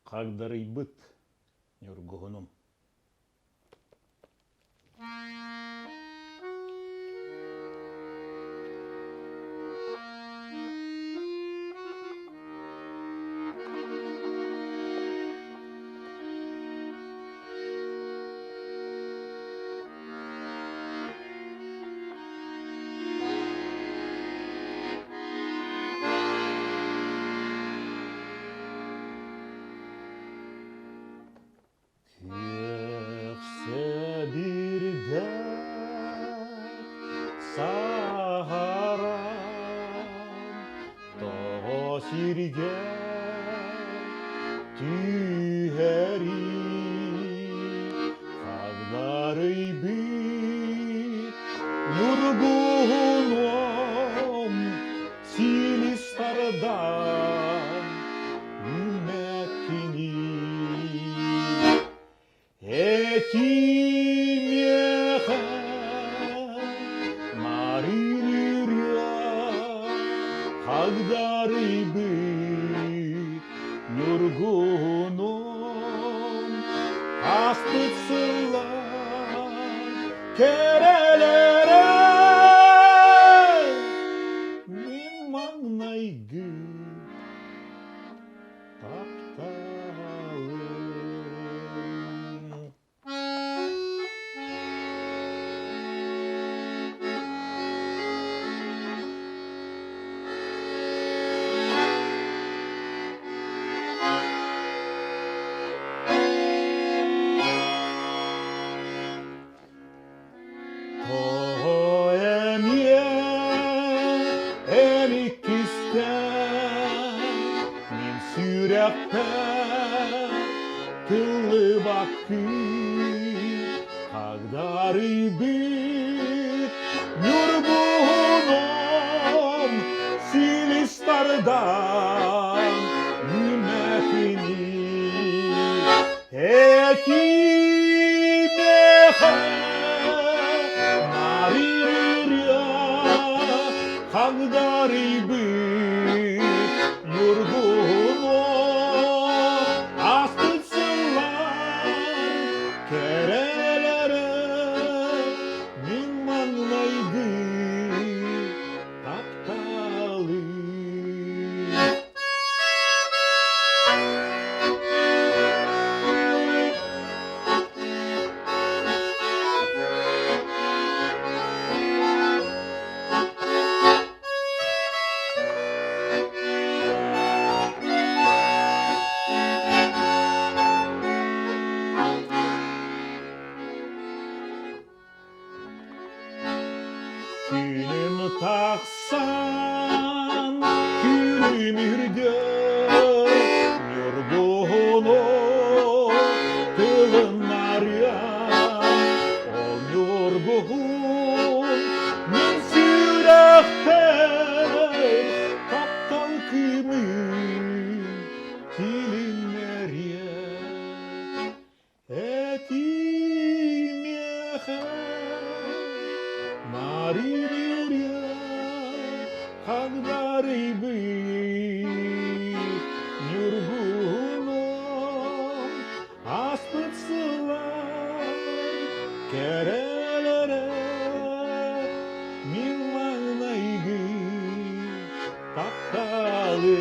Кагдарый быт юргугунум. Сирге түйәри Қағдарый бит Нұргуным Силистардан Үмәккені Этимеха Мариря Қағдарый бит Нұргуным Астыцылар керелері Мен маңнайгы тапталым Тылы бакы Қағдарый бит Нұргуным Силистардан Үмәккені Этимеха Мариря Қағдарый бит Нұргуным Күнім тақсан күнім үрді Нұргуным тылын ариян Ол Нұргуным мен сүрәқтен Таптал күмін тілін әриян Этимеха Мариря Қағдарый бит Нұргуным Астыцылар керелері Мен маңнайгы тапталым